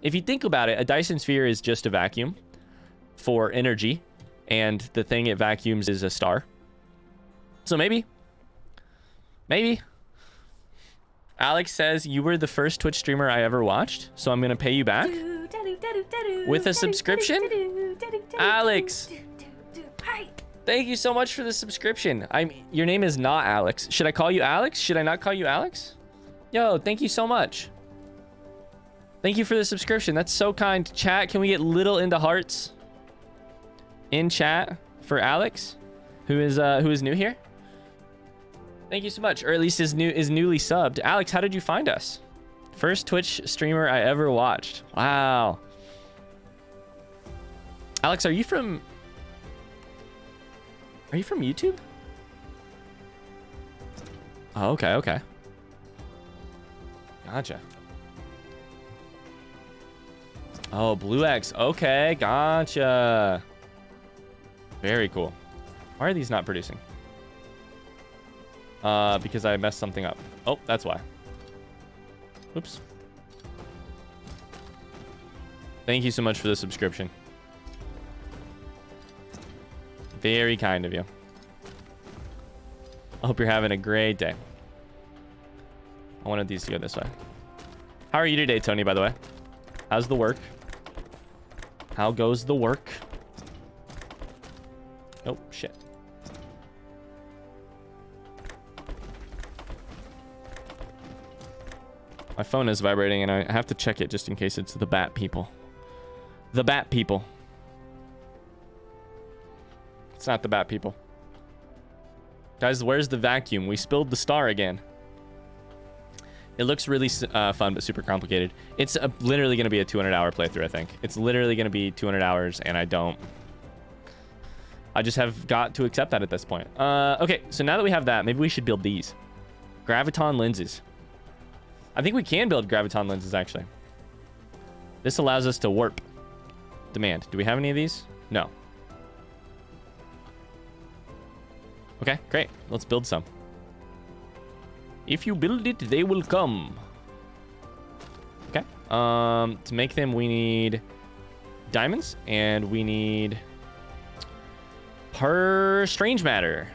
if you think about it, a Dyson Sphere is just a vacuum for energy, and the thing it vacuums is a star. So maybe. Alex says, you were the first Twitch streamer I ever watched, so I'm gonna pay you back with a subscription. Alex, thank you so much for the subscription. Your name is not Alex. Should I call you Alex? Should I not call you Alex? Yo, thank you so much. Thank you for the subscription. That's so kind. Chat, can we get little into hearts in chat for Alex, who is new here? Thank you so much, or at least is newly subbed. Alex, how did you find us? First Twitch streamer I ever watched. Wow. Alex, are you from YouTube? Oh, okay. Gotcha. Oh, Blue X. Okay, gotcha. Very cool. Why are these not producing? Because I messed something up. Oh, that's why. Oops. Thank you so much for the subscription. Very kind of you. I hope you're having a great day. I wanted these to go this way. How are you today, Tony, by the way? How's the work? How goes the work? Oh, shit. My phone is vibrating, and I have to check it just in case it's the bat people. The bat people. It's not the bat people. Guys, where's the vacuum? We spilled the star again. It looks really fun, but super complicated. It's literally going to be a 200-hour playthrough, I think. It's literally going to be 200 hours, and I just have got to accept that at this point. Okay, so now that we have that, maybe we should build these. Graviton lenses. I think we can build graviton lenses, actually. This allows us to warp. Demand. Do we have any of these? No. Okay, great. Let's build some. If you build it, they will come. Okay. To make them, we need diamonds, and we need strange matter.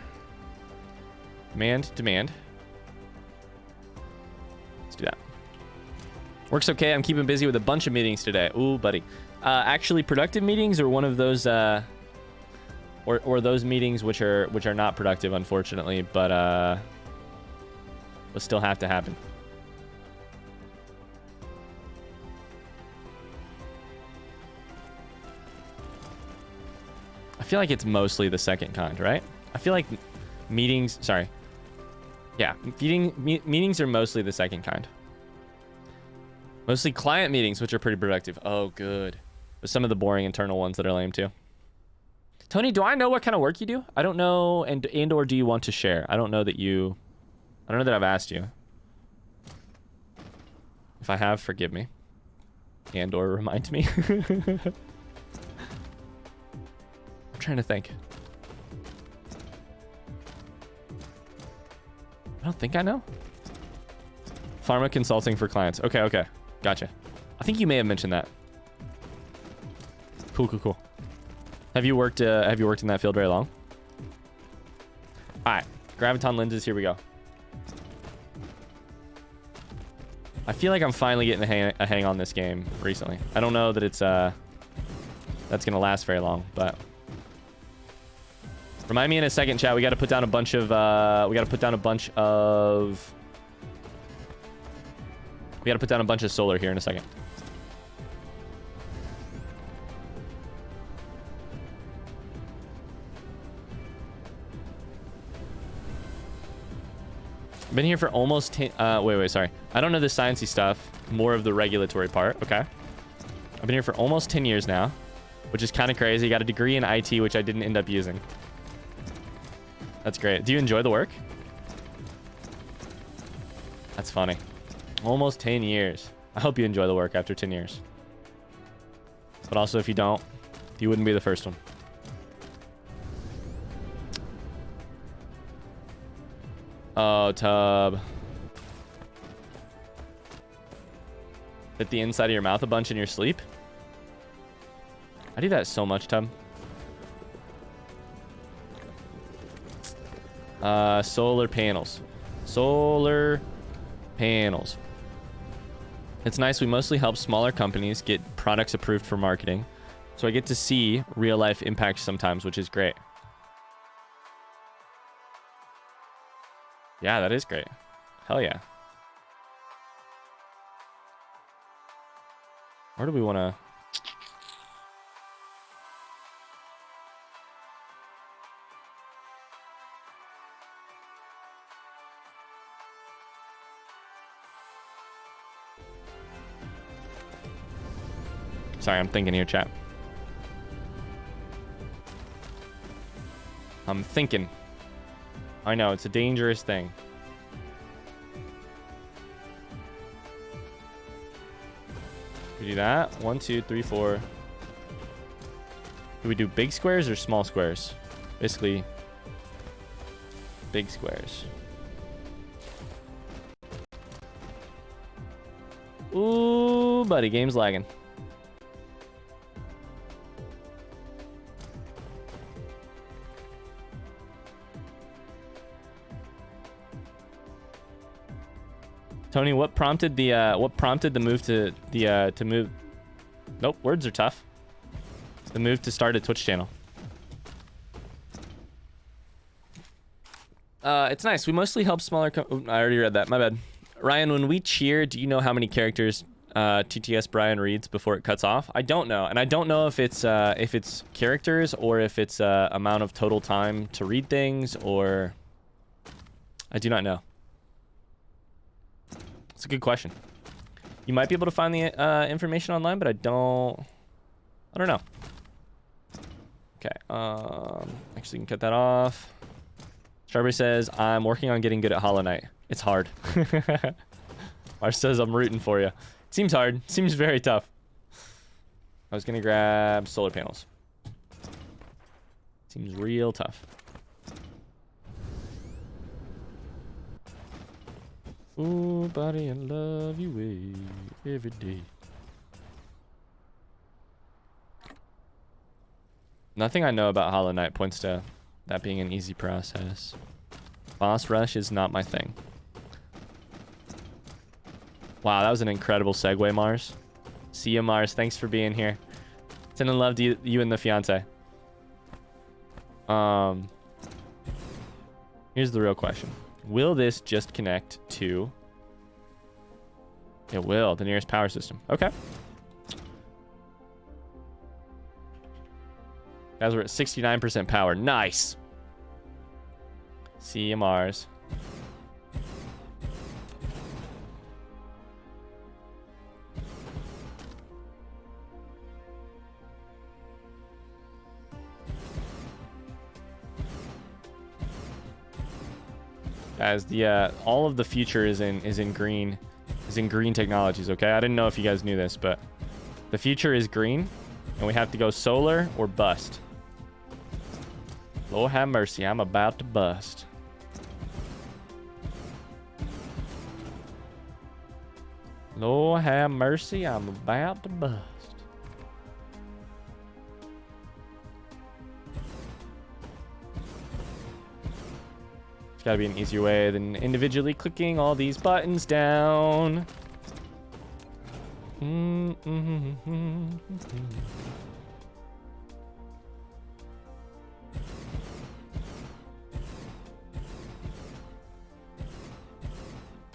Demand. Let's do that. Works okay. I'm keeping busy with a bunch of meetings today. Ooh, buddy. Actually, productive meetings are one of those, or those meetings which are not productive, unfortunately, but still have to happen. I feel like it's mostly the second kind, right? I feel like meetings. Sorry. Yeah, meetings are mostly the second kind. Mostly client meetings, which are pretty productive. Oh, good. But some of the boring internal ones that are lame too. Tony, do I know what kind of work you do? I don't know, and or do you want to share? I don't know that I've asked you. If I have, forgive me. And or remind me. I'm trying to think. I don't think I know. Pharma consulting for clients. Okay. Gotcha. I think you may have mentioned that. Cool. Have you worked in that field very long? All right. Graviton lenses, here we go. I feel like I'm finally getting a hang on this game recently. I don't know that it's that's gonna last very long, but remind me in a second, chat. We got to put down a bunch of solar here in a second. I've been here for almost 10... wait, sorry. I don't know the sciencey stuff. More of the regulatory part. Okay. I've been here for almost 10 years now, which is kind of crazy. Got a degree in IT, which I didn't end up using. That's great. Do you enjoy the work? That's funny. Almost 10 years. I hope you enjoy the work after 10 years. But also, if you don't, you wouldn't be the first one. Oh, tub. Hit the inside of your mouth a bunch in your sleep. I do that so much, Tub. Solar panels. Solar panels. It's nice. We mostly help smaller companies get products approved for marketing. So I get to see real life impacts sometimes, which is great. Yeah, that is great. Hell yeah. Where do we want to... Sorry, I'm thinking here, chat. I'm thinking. I know, it's a dangerous thing. We do that. 1, 2, 3, 4. Do we do big squares or small squares? Basically, big squares. Ooh, buddy, game's lagging. Tony, what prompted the move to move? Nope, words are tough. The move to start a Twitch channel. It's nice. We mostly help smaller. I already read that. My bad. Ryan, when we cheer, do you know how many characters TTS Brian reads before it cuts off? I don't know, and I don't know if it's characters or if it's amount of total time to read things, or I do not know. It's a good question. You might be able to find the information online, but I don't know. Okay. Actually, you can cut that off. Strawberry says, I'm working on getting good at Hollow Knight. It's hard. Mars says, I'm rooting for you. It seems hard. Seems very tough. I was going to grab solar panels. Seems real tough. Ooh, buddy, I love you every day. Nothing I know about Hollow Knight points to that being an easy process. Boss rush is not my thing. Wow, that was an incredible segue, Mars. See you, Mars. Thanks for being here. Sending love to you and the fiance. Here's the real question. Will this just connect to... It will, the nearest power system. Okay. Guys, we're at 69% power. Nice. See you, Mars. Guys, the all of the future is in green technologies. Okay, I didn't know if you guys knew this, but the future is green, and we have to go solar or bust. Lord have mercy, I'm about to bust. Lord have mercy, I'm about to bust. It's gotta be an easier way than individually clicking all these buttons down. I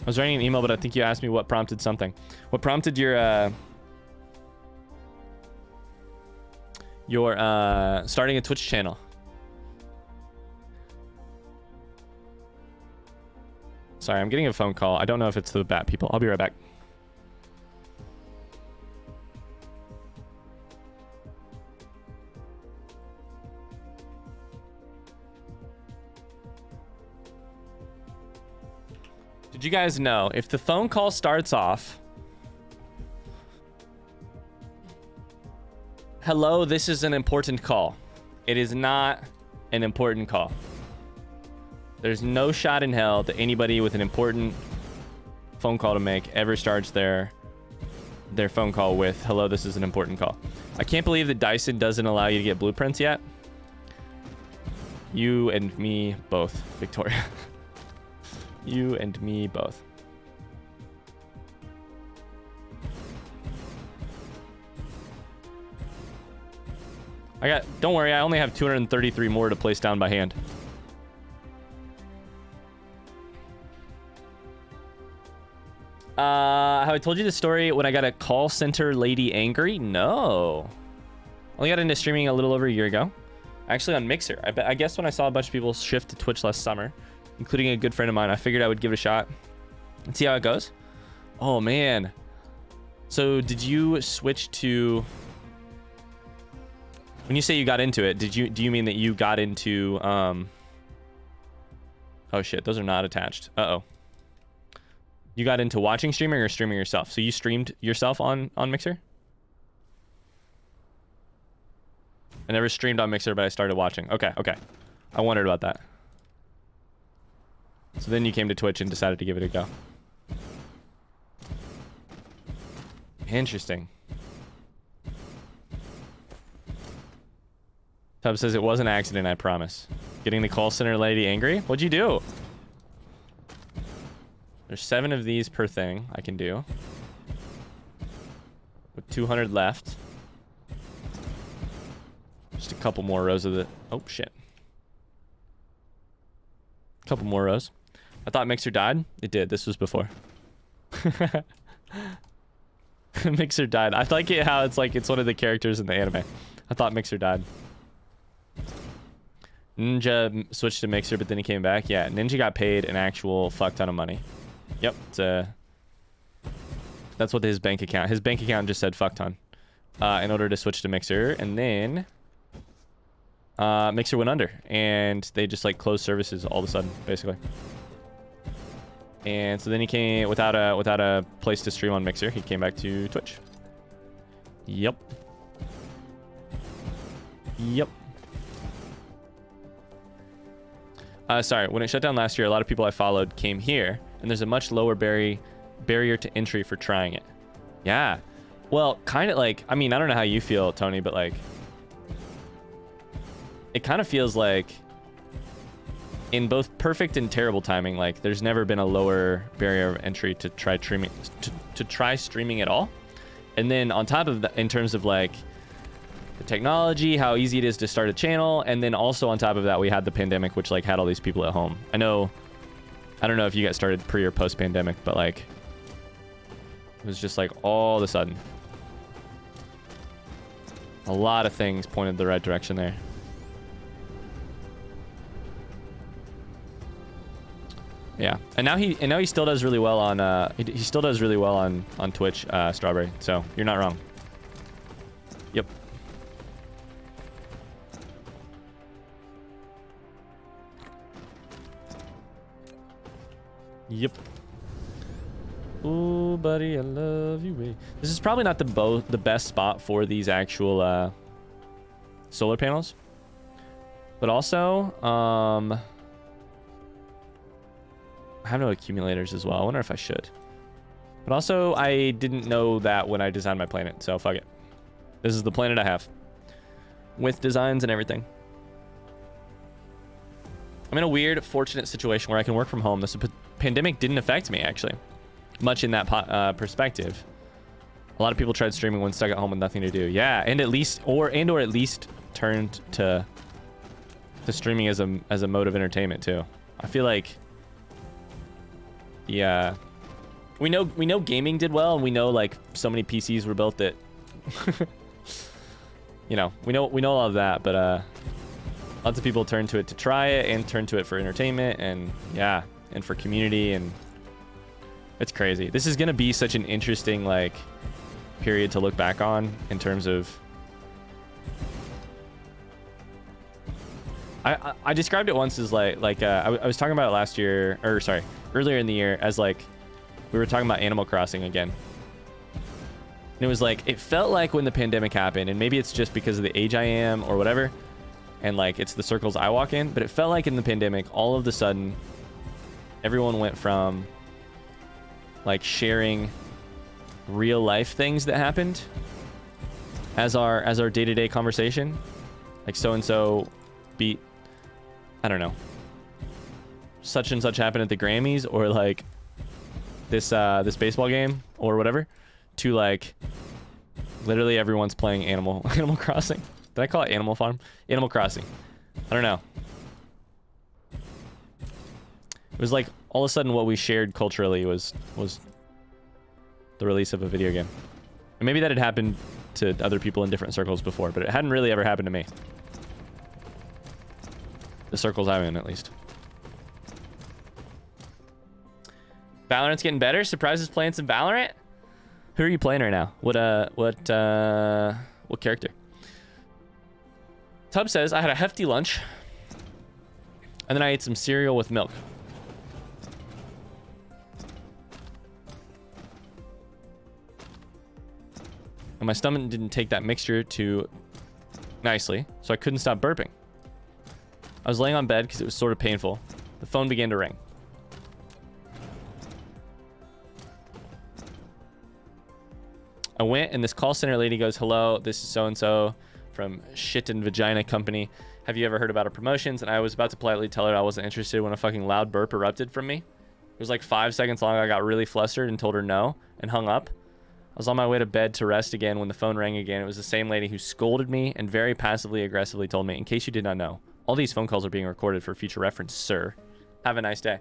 was writing an email, but I think you asked me what prompted something. What prompted your starting a Twitch channel? Sorry, I'm getting a phone call. I don't know if it's the bat people. I'll be right back. Did you guys know if the phone call starts off, hello, this is an important call. It is not an important call. There's no shot in hell that anybody with an important phone call to make ever starts their their phone call with, hello, this is an important call. I can't believe that Dyson doesn't allow you to get blueprints yet. You and me both, Victoria. You and me both. Don't worry, I only have 233 more to place down by hand. Have I told you the story when I got a call center lady angry? No. Only got into streaming a little over a year ago. Actually on Mixer. I guess when I saw a bunch of people shift to Twitch last summer, including a good friend of mine, I figured I would give it a shot and see how it goes. Oh man. So did you switch to... When you say you got into it, do you mean that you got into oh shit, those are not attached. Uh-oh. You got into watching streaming or streaming yourself? So you streamed yourself on Mixer? I never streamed on Mixer, but I started watching. Okay. I wondered about that. So then you came to Twitch and decided to give it a go. Interesting. Tub says it was an accident, I promise. Getting the call center lady angry? What'd you do? There's 7 of these per thing I can do. With 200 left. Just a couple more rows of the... Oh, shit. A couple more rows. I thought Mixer died. It did. This was before. Mixer died. I like it how it's like it's one of the characters in the anime. I thought Mixer died. Ninja switched to Mixer, but then he came back. Yeah, Ninja got paid an actual fuck ton of money. Yep, that's what his bank account just said fuck ton in order to switch to Mixer, and then Mixer went under and they just like closed services all of a sudden basically. And so then he came without a place to stream on Mixer. He came back to Twitch. Yep. Sorry, when it shut down last year, a lot of people I followed came here, and there's a much lower barrier to entry for trying it. Yeah. Well, kind of like, I mean, I don't know how you feel, Tony, but like, it kind of feels like in both perfect and terrible timing, like there's never been a lower barrier of entry to try streaming, to try streaming at all. And then on top of that, in terms of like the technology, how easy it is to start a channel, and then also on top of that, we had the pandemic, which like had all these people at home. I don't know if you got started pre or post pandemic, but like it was just like all of a sudden a lot of things pointed the right direction there. Yeah, and now he still does really well on he still does really well on Twitch, Strawberry. So you're not wrong. Yep. Yep. Ooh, buddy, I love you. This is probably not the best spot for these actual solar panels, but also I have no accumulators as well. I wonder if I should. But also, I didn't know that when I designed my planet, so fuck it. This is the planet I have. With designs and everything. I'm in a weird, fortunate situation where I can work from home. This pandemic didn't affect me, actually. Much in that perspective. A lot of people tried streaming when stuck at home with nothing to do. Yeah, and at least, or at least turned to streaming as a mode of entertainment, too. I feel like... Yeah, we know gaming did well, and we know like so many PCs were built that you know, we know all of that, but lots of people turn to it to try it and turn to it for entertainment, and yeah, and for community, and it's crazy. This is gonna be such an interesting like period to look back on in terms of I described it once as I was talking about it last year, or sorry, earlier in the year, as like we were talking about Animal Crossing again. And it was like, it felt like when the pandemic happened, and maybe it's just because of the age I am or whatever, and like it's the circles I walk in, but it felt like in the pandemic, all of a sudden, everyone went from like sharing real life things that happened as our day-to-day conversation. Like so and so beat, I don't know, such and such happened at the Grammys, or like this baseball game or whatever, to like literally everyone's playing Animal Crossing. Did I call it Animal Farm? Animal Crossing. I don't know. It was like all of a sudden what we shared culturally was the release of a video game. And maybe that had happened to other people in different circles before, but it hadn't really ever happened to me. The circles I'm in, at least. Valorant's getting better. Surprise is playing some Valorant. Who are you playing right now? What character? Tub says, I had a hefty lunch, and then I ate some cereal with milk. And my stomach didn't take that mixture too nicely, so I couldn't stop burping. I was laying on bed because it was sort of painful. The phone began to ring. I went, and this call center lady goes, hello, this is so-and-so from Shit and Vagina Company. Have you ever heard about our promotions? And I was about to politely tell her I wasn't interested when a fucking loud burp erupted from me. It was like 5 seconds long. I got really flustered and told her no and hung up. I was on my way to bed to rest again when the phone rang again. It was the same lady who scolded me and very passively aggressively told me, in case you did not know, all these phone calls are being recorded for future reference, sir. Have a nice day.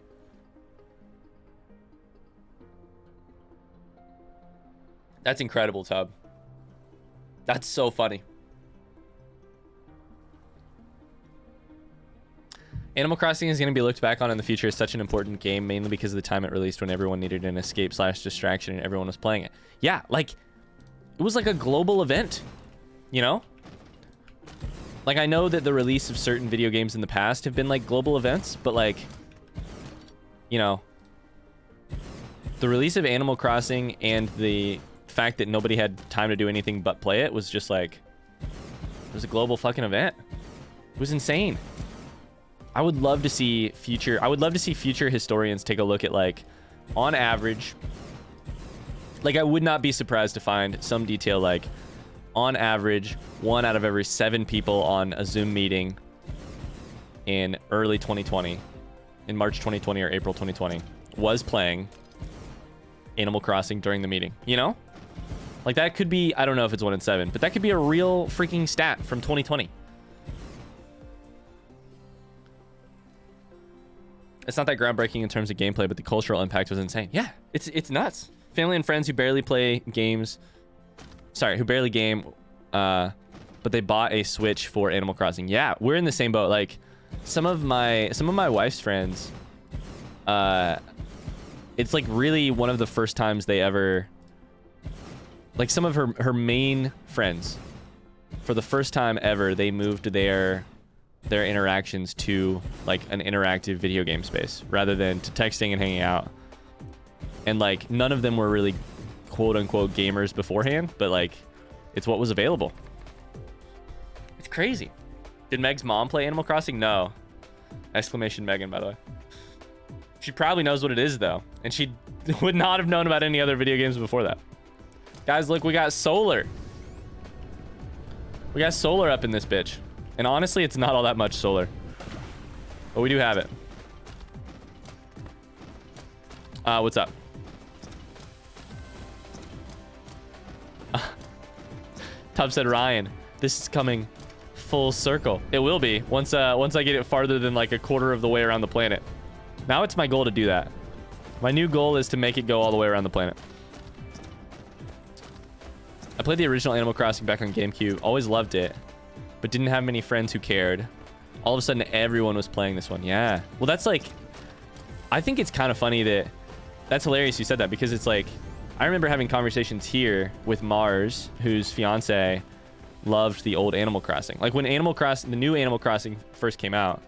That's incredible, Tub. That's so funny. Animal Crossing is going to be looked back on in the future as such an important game, mainly because of the time it released when everyone needed an escape/distraction and everyone was playing it. Yeah, like, it was like a global event, you know? Like, I know that the release of certain video games in the past have been like global events, but like, you know, the release of Animal Crossing and the fact that nobody had time to do anything but play it was just like, it was a global fucking event. It was insane. I would love to see future historians take a look at, like, on average, like, I would not be surprised to find some detail like, on average, 1 out of every 7 people on a Zoom meeting in early 2020, in March 2020 or April 2020, was playing Animal Crossing during the meeting, you know? Like, that could be, I don't know if it's 1 in 7, but that could be a real freaking stat from 2020. It's not that groundbreaking in terms of gameplay, but the cultural impact was insane. Yeah, it's nuts. Family and friends who barely play games, who barely game, but they bought a Switch for Animal Crossing. Yeah, we're in the same boat. Like, some of my wife's friends, it's like really one of the first times they ever, like, some of her main friends, for the first time ever, they moved their interactions to like an interactive video game space rather than to texting and hanging out. And like, none of them were really quote unquote gamers beforehand, but like, it's what was available. It's crazy. Did Meg's mom play Animal Crossing? No. Exclamation Megan, by the way. She probably knows what it is though, and she would not have known about any other video games before that. Guys, look, we got solar. We got solar up in this bitch. And honestly, it's not all that much solar. But we do have it. What's up? Tub said, Ryan, this is coming full circle. It will be once I get it farther than like a quarter of the way around the planet. Now it's my goal to do that. My new goal is to make it go all the way around the planet. I played the original Animal Crossing back on GameCube. Always loved it, but didn't have many friends who cared. All of a sudden, everyone was playing this one. Yeah. Well, that's like, I think it's kind of funny that, that's hilarious you said that, because it's like, I remember having conversations here with Mars, whose fiance loved the old Animal Crossing. Like when the new Animal Crossing first came out,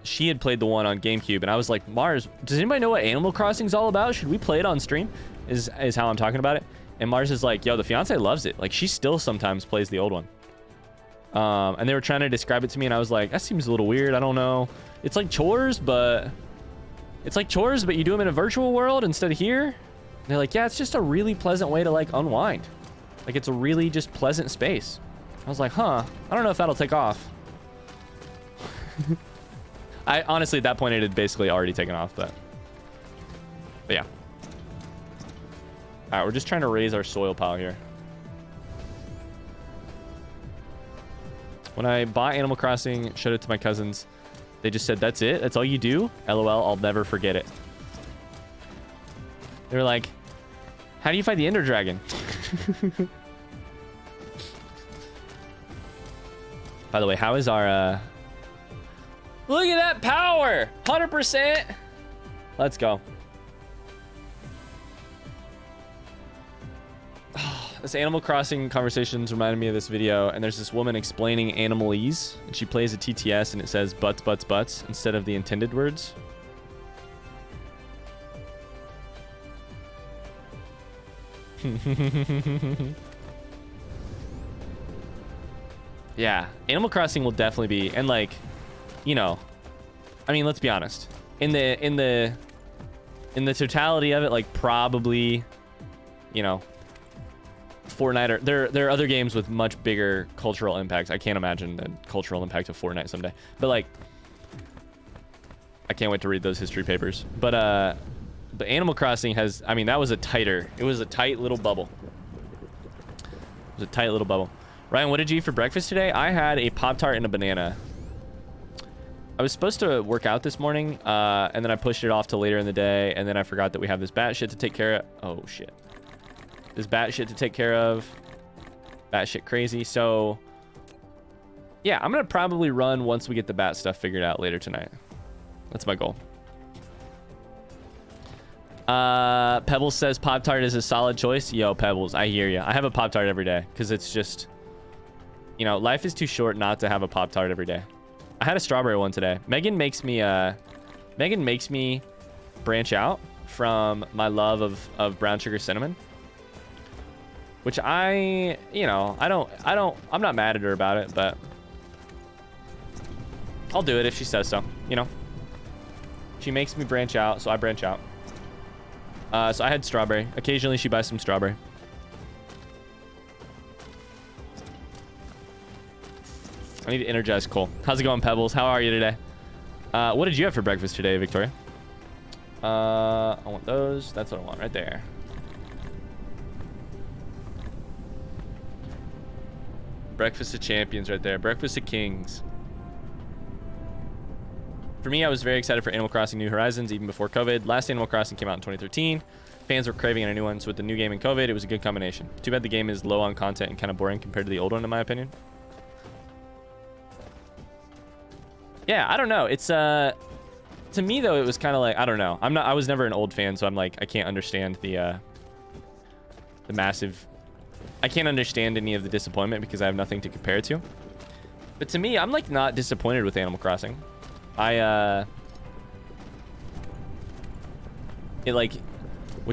she had played the one on GameCube, and I was like, Mars, does anybody know what Animal Crossing is all about? Should we play it on stream? Is how I'm talking about it. And Mars is like, yo, the fiance loves it. Like, she still sometimes plays the old one. And they were trying to describe it to me, and I was like, that seems a little weird. I don't know. It's like chores, but you do them in a virtual world instead of here. They're like, yeah, it's just a really pleasant way to like unwind. Like it's a really just pleasant space. I was like, huh, I don't know if that'll take off. I honestly, at that point, it had basically already taken off, but yeah. All right, we're just trying to raise our soil pile here. When I bought Animal Crossing, showed it to my cousins, they just said, that's it? That's all you do? LOL, I'll never forget it. They were like, how do you fight the Ender Dragon? By the way, how is our... Look at that power! 100%! Let's go. This Animal Crossing conversations reminded me of this video, and there's this woman explaining animalese, and she plays a TTS, and it says butts, butts, butts, instead of the intended words. Yeah, Animal Crossing will definitely be, and like, you know, I mean, let's be honest. In the totality of it, like probably, you know, Fortnite or there are other games with much bigger cultural impacts. I can't imagine the cultural impact of Fortnite someday. But like, I can't wait to read those history papers. But Animal Crossing has, I mean, that was it was a tight little bubble. It was a tight little bubble. Ryan, what did you eat for breakfast today? I had a Pop-Tart and a banana. I was supposed to work out this morning, and then I pushed it off till later in the day, and then I forgot that we have this bat shit to take care of. Oh, shit. This bat shit to take care of. Bat shit crazy. So, yeah, I'm going to probably run once we get the bat stuff figured out later tonight. That's my goal. Pebbles says Pop-Tart is a solid choice. Yo, Pebbles, I hear you. I have a Pop-Tart every day because it's just, you know, life is too short not to have a Pop-Tart every day. I had a strawberry one today. Megan makes me branch out from my love of brown sugar cinnamon, which I'm not mad at her about it, but I'll do it if she says so, you know. She makes me branch out, so I branch out. So I had strawberry. Occasionally she buys some strawberry. I need to energize Cole. How's it going, Pebbles? How are you today? What did you have for breakfast today, Victoria? I want those. That's what I want right there. Breakfast of champions right there. Breakfast of kings. For me, I was very excited for Animal Crossing New Horizons even before COVID. Last Animal Crossing came out in 2013. Fans were craving a new one, so with the new game and COVID, it was a good combination. Too bad the game is low on content and kind of boring compared to the old one, in my opinion. Yeah, I don't know. It's to me though, it was kind of like, I don't know. I was never an old fan, so I'm like, I can't understand the massive. I can't understand any of the disappointment because I have nothing to compare it to. But to me, I'm like not disappointed with Animal Crossing. Which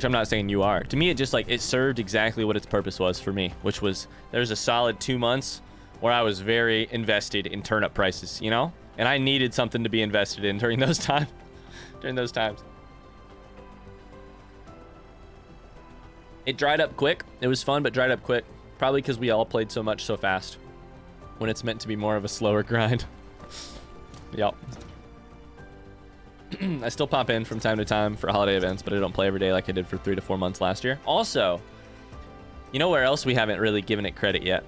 I'm not saying you are. To me, it just like, it served exactly what its purpose was for me, which was there's a solid 2 months where I was very invested in turnip prices, you know? And I needed something to be invested in during those times. It dried up quick. It was fun, but dried up quick. Probably because we all played so much so fast when it's meant to be more of a slower grind. Yep. I still pop in from time to time for holiday events, but I don't play every day like I did for 3 to 4 months last year. Also, you know where else we haven't really given it credit yet?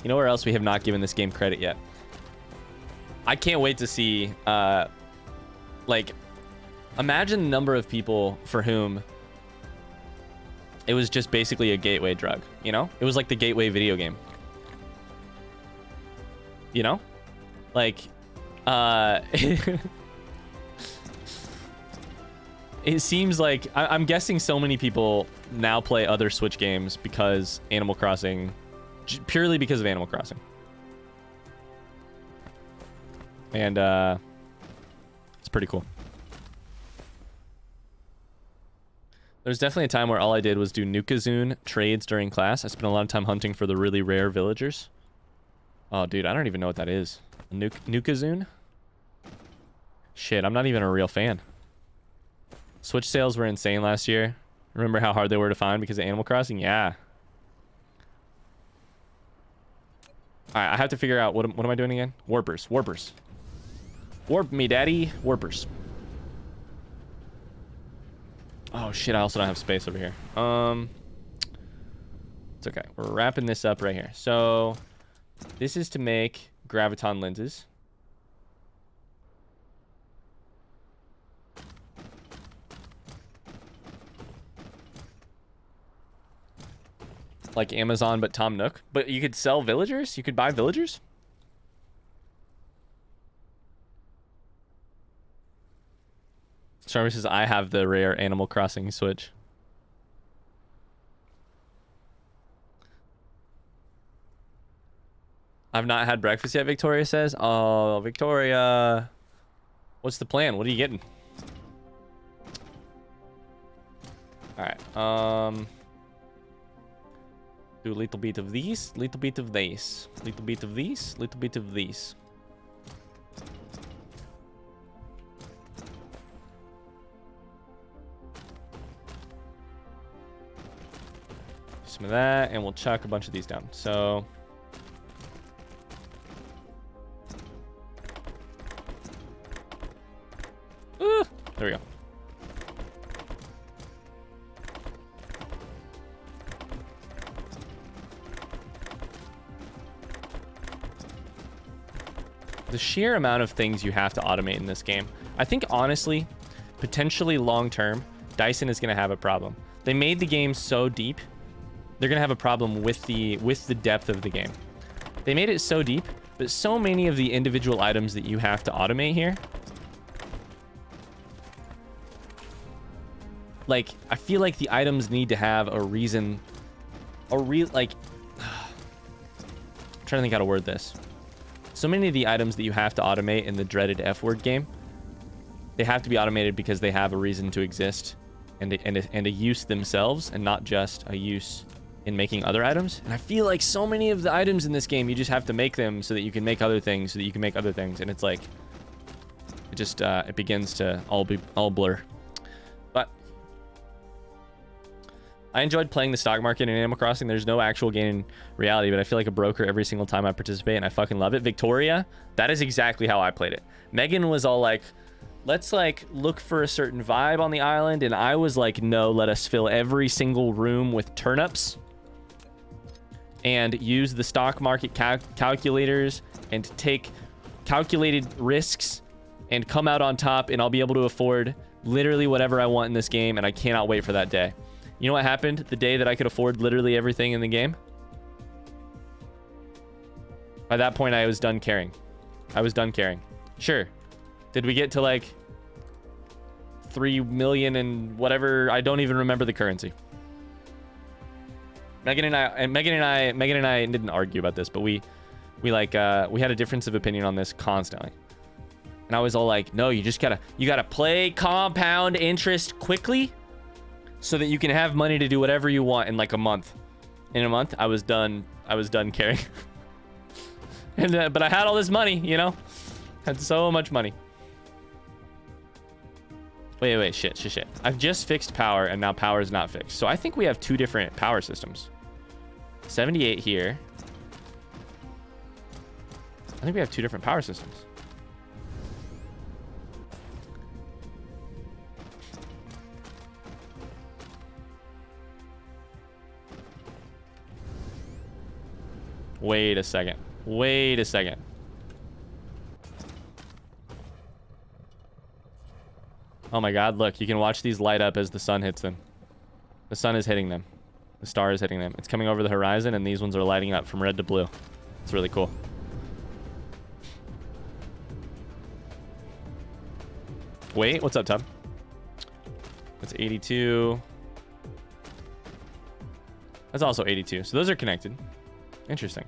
You know where else we have not given this game credit yet? I can't wait to see, like, imagine the number of people for whom it was just basically a gateway drug, you know? It was like the gateway video game. You know? Like, it seems like, I'm guessing so many people now play other Switch games because Animal Crossing, purely because of Animal Crossing. And it's pretty cool. There's definitely a time where all I did was do Nukazune trades during class. I spent a lot of time hunting for the really rare villagers. Oh, dude, I don't even know what that is. Nukazune? Shit, I'm not even a real fan. Switch sales were insane last year. Remember how hard they were to find because of Animal Crossing? Yeah. All right, I have to figure out what am I doing again? Warpers. Warp me, daddy. Warpers. Oh shit, I also don't have space over here. It's okay. We're wrapping this up right here. So this is to make graviton lenses. Like Amazon, but Tom Nook. But you could sell villagers? You could buy villagers? Charmy says, I have the rare Animal Crossing Switch. I've not had breakfast yet, Victoria says. Oh, Victoria. What's the plan? What are you getting? Alright, do a little bit of these, little bit of these, little bit of these, little bit of these. Some of that, and we'll chuck a bunch of these down. So there we go. The sheer amount of things you have to automate in this game. I think honestly, potentially long term, Dyson is going to have a problem. They made the game so deep, they're going to have a problem with the depth of the game. They made it so deep, but so many of the individual items that you have to automate here, like, I feel like the items need to have a reason, like, I'm trying to think how to word this. So many of the items that you have to automate in the dreaded F-word game, they have to be automated because they have a reason to exist and a use themselves, and not just a use in making other items. And I feel like so many of the items in this game, you just have to make them so that you can make other things, so that you can make other things. And it's like, it just, it begins to all blur. But I enjoyed playing the stock market in Animal Crossing. There's no actual gain in reality, but I feel like a broker every single time I participate, and I fucking love it. Victoria, that is exactly how I played it. Megan was all like, let's like look for a certain vibe on the island, and I was like, no, let us fill every single room with turnips and use the stock market calculators and take calculated risks and come out on top, and I'll be able to afford literally whatever I want in this game, and I cannot wait for that day. You know what happened the day that I could afford literally everything in the game? By that point, I was done caring. I was done caring. Sure. Did we get to like 3 million and whatever? I don't even remember the currency. Megan and I didn't argue about this, but we had a difference of opinion on this constantly. And I was all like, no, you gotta play compound interest quickly, so that you can have money to do whatever you want in like a month. In a month, I was done caring. And but I had all this money, you know? Had so much money. Wait, shit. I've just fixed power, and now power is not fixed. So I think we have two different power systems. 78 here. I think we have two different power systems. Wait a second. Oh my god, look, you can watch these light up as the sun hits them. The sun is hitting them. The star is hitting them. It's coming over the horizon, and these ones are lighting up from red to blue. It's really cool. Wait, what's up, Tub? That's 82. That's also 82. So those are connected. Interesting.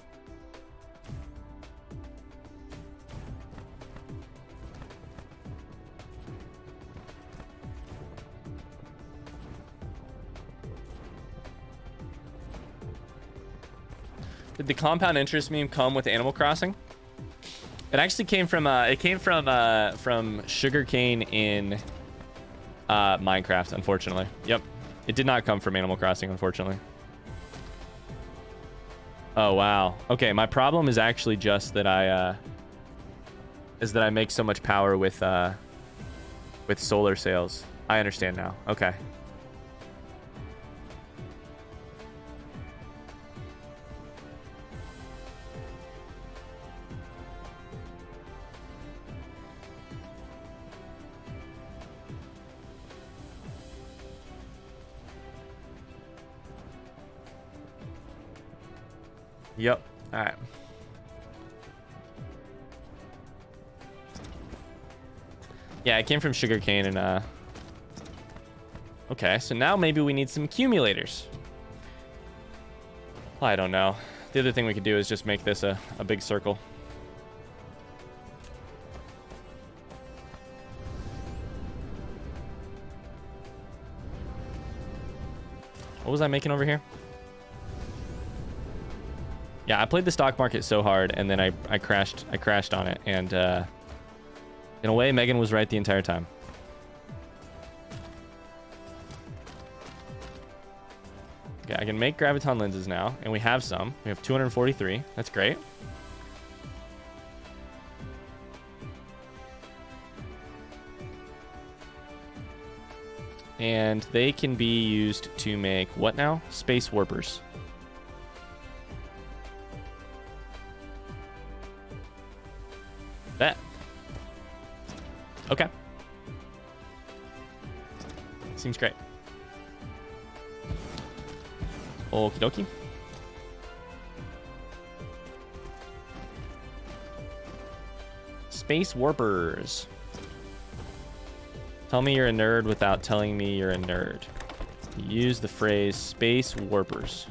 Did the compound interest meme come with Animal Crossing? It actually came from sugarcane in Minecraft, unfortunately. Yep. It did not come from Animal Crossing, unfortunately. Oh, wow. Okay, my problem is actually just that I make so much power with solar sails. I understand now. Okay. Yep. All right. Yeah, it came from sugarcane and okay, so now maybe we need some accumulators. I don't know. The other thing we could do is just make this a big circle. What was I making over here? Yeah, I played the stock market so hard, and then I crashed on it, and in a way, Megan was right the entire time. Okay, I can make graviton lenses now, and we have some. We have 243. That's great. And they can be used to make what now? Space warpers. Bet. Okay. Seems great. Okie dokie. Space warpers. Tell me you're a nerd without telling me you're a nerd. Use the phrase space warpers.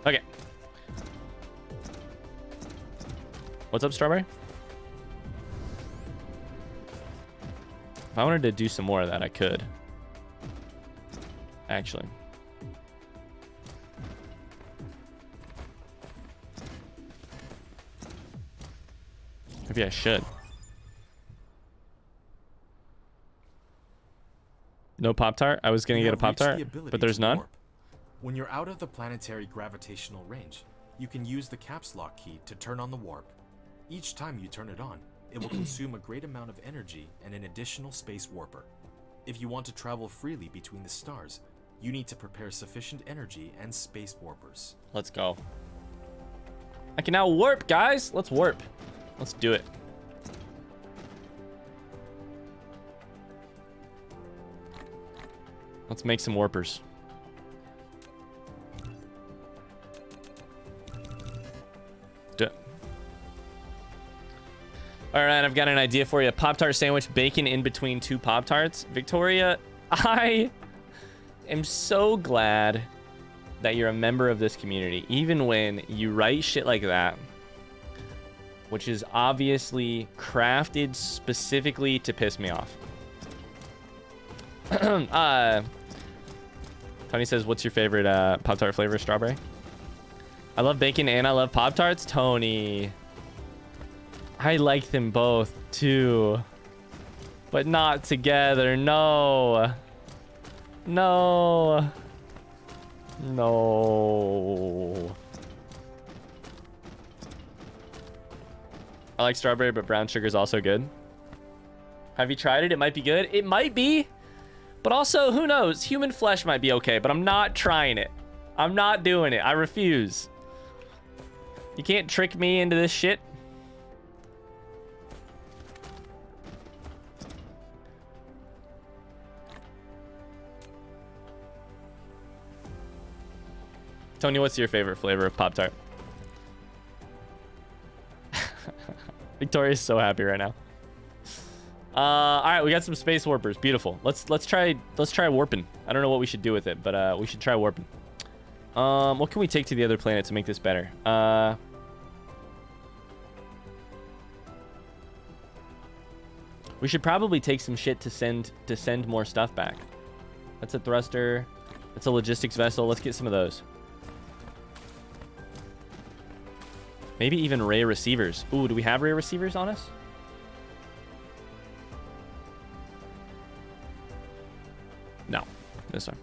Okay. What's up, Strawberry? If I wanted to do some more of that, I could. Actually. Maybe I should. No Pop-Tart? I was going to get a Pop-Tart, but there's none. When you're out of the planetary gravitational range, you can use the caps lock key to turn on the warp. Each time you turn it on, it will consume a great amount of energy and an additional space warper. If you want to travel freely between the stars, you need to prepare sufficient energy and space warpers. Let's go. I can now warp, guys. Let's warp. Let's do it. Let's make some warpers. Do it. All right, I've got an idea for you. Pop-Tart sandwich, bacon in between two Pop-Tarts. Victoria, I am so glad that you're a member of this community, even when you write shit like that, which is obviously crafted specifically to piss me off. Tony says, what's your favorite Pop-Tart flavor? Strawberry. I love bacon and I love Pop-Tarts. Tony, I like them both too, but not together. No. No. No. I like strawberry, but brown sugar is also good. Have you tried it? It might be good. It might be. But also, who knows? Human flesh might be okay, but I'm not trying it. I'm not doing it. I refuse. You can't trick me into this shit. Tony, what's your favorite flavor of Pop-Tart? Victoria's so happy right now. All right, we got some space warpers. Beautiful. Let's try warping. I don't know what we should do with it, but we should try warping. What can we take to the other planet to make this better? We should probably take some shit to send more stuff back. That's a thruster. That's a logistics vessel. Let's get some of those. Maybe even ray receivers. Ooh, do we have ray receivers on us? No. This one.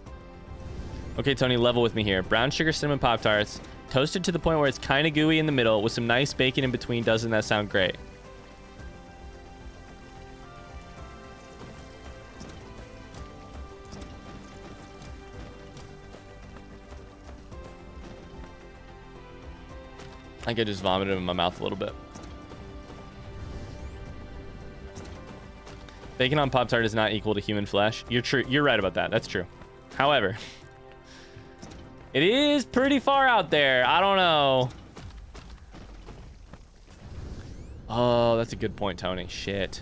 Okay, Tony, level with me here. Brown sugar cinnamon Pop-Tarts, toasted to the point where it's kind of gooey in the middle with some nice bacon in between. Doesn't that sound great? I think I just vomited in my mouth a little bit. Bacon on Pop-Tart is not equal to human flesh. You're right about that. That's true. However, it is pretty far out there. I don't know. Oh, that's a good point, Tony. Shit.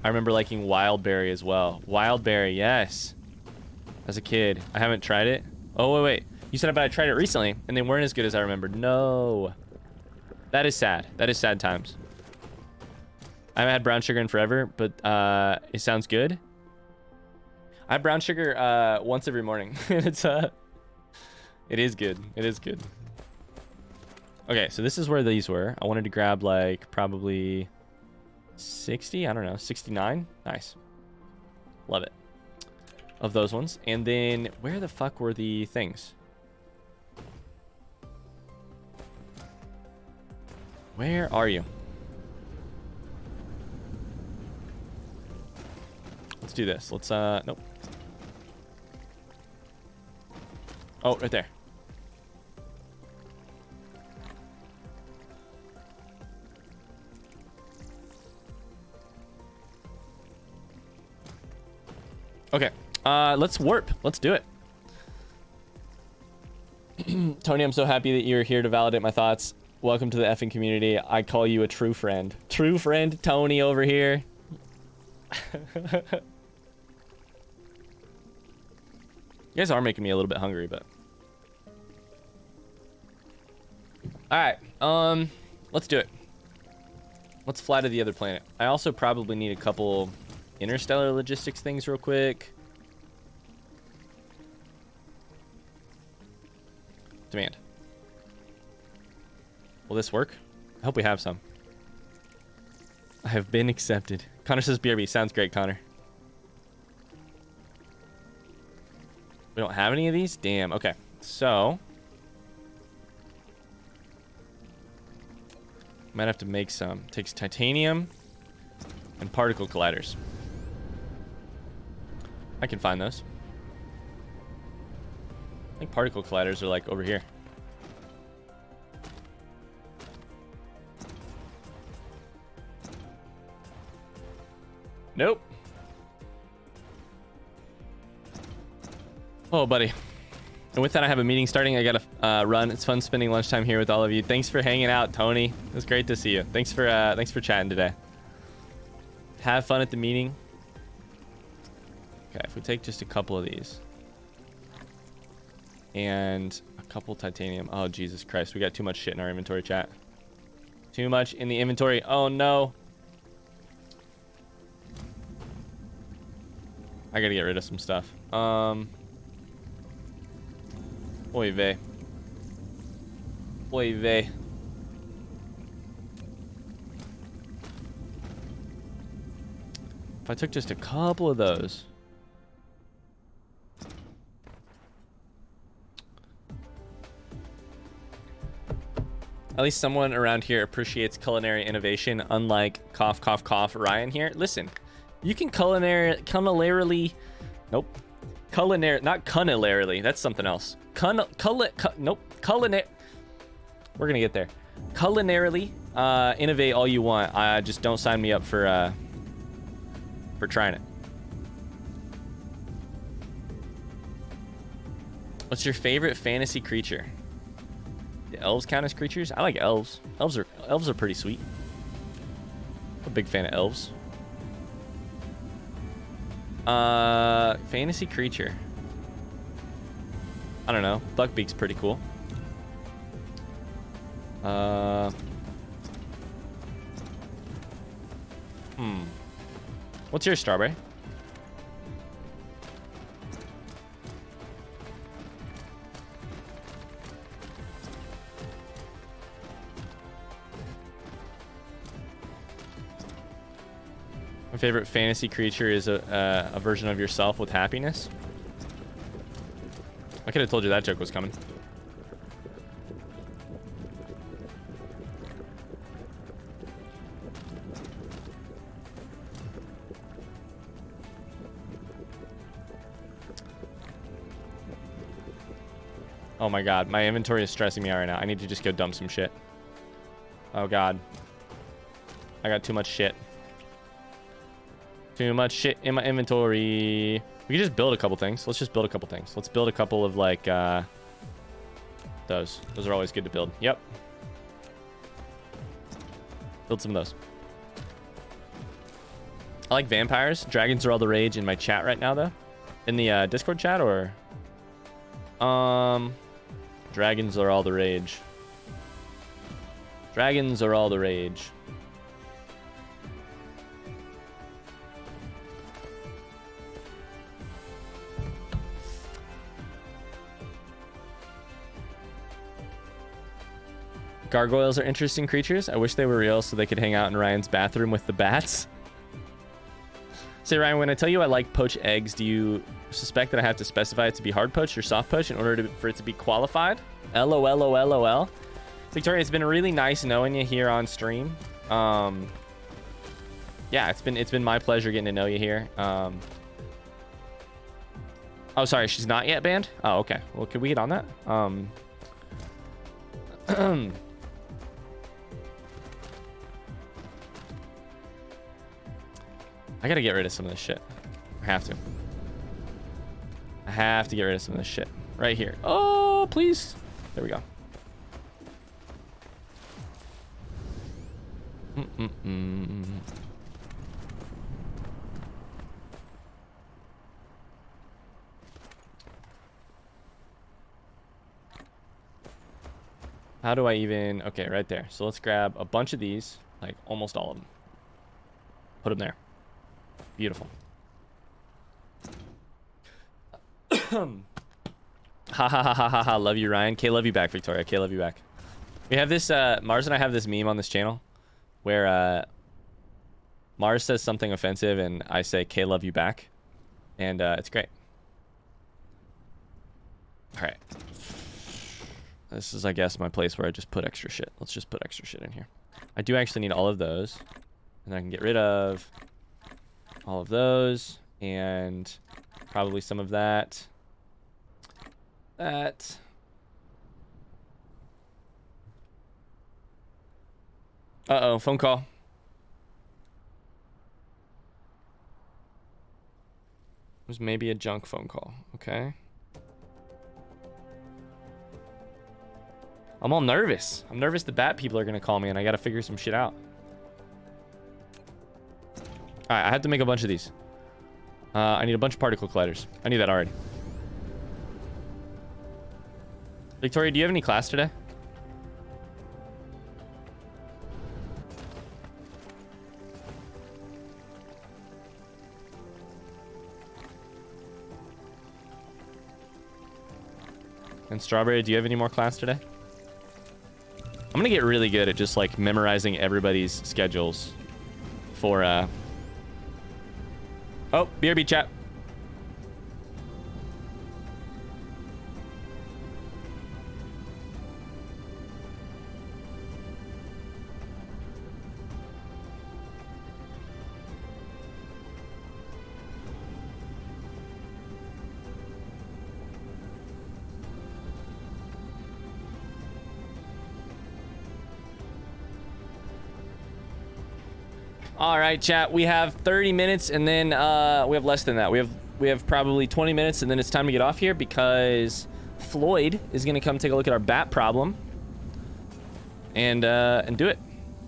I remember liking wild berry as well. Wild berry, yes. As a kid. I haven't tried it. Oh, wait. You said I tried it recently, and they weren't as good as I remembered. No. That is sad. That is sad times. I haven't had brown sugar in forever, but it sounds good. I have brown sugar once every morning. It is good. It is good. Okay, so this is where these were. I wanted to grab like probably 60. I don't know, 69. Nice. Love it. Of those ones. And then where the fuck were the things? Where are you? Let's do this. Let's nope. Oh, right there. Okay. Let's warp. Let's do it. Tony, I'm so happy that you're here to validate my thoughts. Welcome to the effing community. I call you a true friend. True friend Tony over here. You guys are making me a little bit hungry, but... Alright, let's do it. Let's fly to the other planet. I also probably need a couple interstellar logistics things real quick. Demand. Will this work? I hope we have some. I have been accepted. Connor says BRB. Sounds great, Connor. We don't have any of these? Damn. Okay. So. Might have to make some. Takes titanium and particle colliders. I can find those. I think particle colliders are like over here. Nope. Oh, buddy. And with that, I have a meeting starting. I gotta run. It's fun spending lunchtime here with all of you. Thanks for hanging out, Tony. It was great to see you. Thanks for chatting today. Have fun at the meeting. Okay, if we take just a couple of these and a couple titanium. Oh, Jesus Christ. We got too much shit in our inventory, chat. Too much in the inventory. Oh, no. I gotta get rid of some stuff. Oy vey. Oy vey. If I took just a couple of those. At least someone around here appreciates culinary innovation, unlike cough, cough, cough, Ryan here. Listen, you can culinarily, nope. Not culinarily, that's something else. Nope, we're gonna get there. Culinarily, innovate all you want. Just don't sign me up for trying it. What's your favorite fantasy creature? The elves count as creatures? I like elves. Elves are pretty sweet. I'm a big fan of elves. Fantasy creature. I don't know. Buckbeak's pretty cool. What's your strawberry? My favorite fantasy creature is a version of yourself with happiness. I could have told you that joke was coming. Oh my god, my inventory is stressing me out right now. I need to just go dump some shit. Oh god. I got too much shit. Too much shit in my inventory. We can just build a couple things. Let's just build a couple things. Let's build a couple of like those. Those are always good to build. Yep. Build some of those. I like vampires. Dragons are all the rage in my chat right now though. In the Discord chat or dragons are all the rage. Dragons are all the rage. Gargoyles are interesting creatures. I wish they were real so they could hang out in Ryan's bathroom with the bats. Say, Ryan, when I tell you I like poached eggs, do you suspect that I have to specify it to be hard poached or soft poached in order for it to be qualified? LOL. Victoria, it's been really nice knowing you here on stream. Yeah, it's been my pleasure getting to know you here. Oh, sorry, she's not yet banned? Oh, okay. Well, could we get on that? I gotta get rid of some of this shit. I have to. I have to get rid of some of this shit. Right here. Oh, please. There we go. How do I even... Okay, right there. So let's grab a bunch of these. Like, almost all of them. Put them there. Beautiful. Ha ha ha ha ha ha. Love you, Ryan. K, love you back, Victoria. K, love you back. We have this, Mars and I have this meme on this channel where Mars says something offensive and I say K, love you back. And it's great. All right. This is, I guess, my place where I just put extra shit. Let's just put extra shit in here. I do actually need all of those. And I can get rid of all of those. And probably some of that. That. Uh-oh, phone call. It was maybe a junk phone call. Okay. I'm all nervous. I'm nervous the bat people are going to call me and I got to figure some shit out. All right, I have to make a bunch of these. I need a bunch of particle colliders. I knew that already. Victoria, do you have any class today? And Strawberry, do you have any more class today? I'm gonna get really good at just like memorizing everybody's schedules for Oh, BRB chat. All right, chat. We have 30 minutes, and then we have less than that. We have probably 20 minutes, and then it's time to get off here because Floyd is gonna come take a look at our bat problem and do it,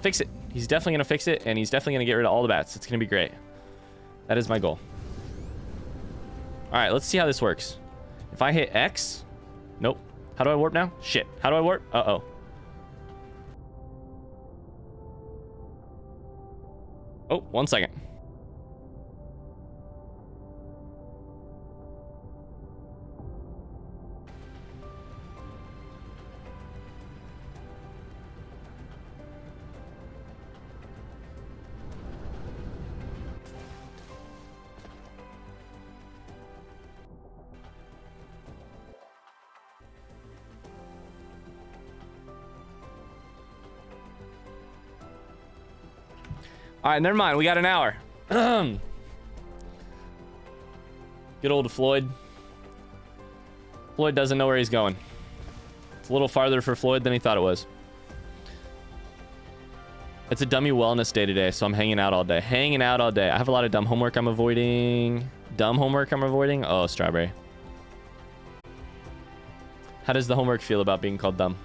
fix it. He's definitely gonna fix it, and he's definitely gonna get rid of all the bats. It's gonna be great. That is my goal. All right, let's see how this works. If I hit X, nope. How do I warp now? Shit. How do I warp? Uh-oh. Oh, 1 second. All right, never mind. We got an hour. Good old Floyd. Floyd doesn't know where he's going. It's a little farther for Floyd than he thought it was. It's a dummy wellness day today, so I'm hanging out all day. Hanging out all day. I have a lot of dumb homework I'm avoiding. Dumb homework I'm avoiding? Oh, strawberry. How does the homework feel about being called dumb?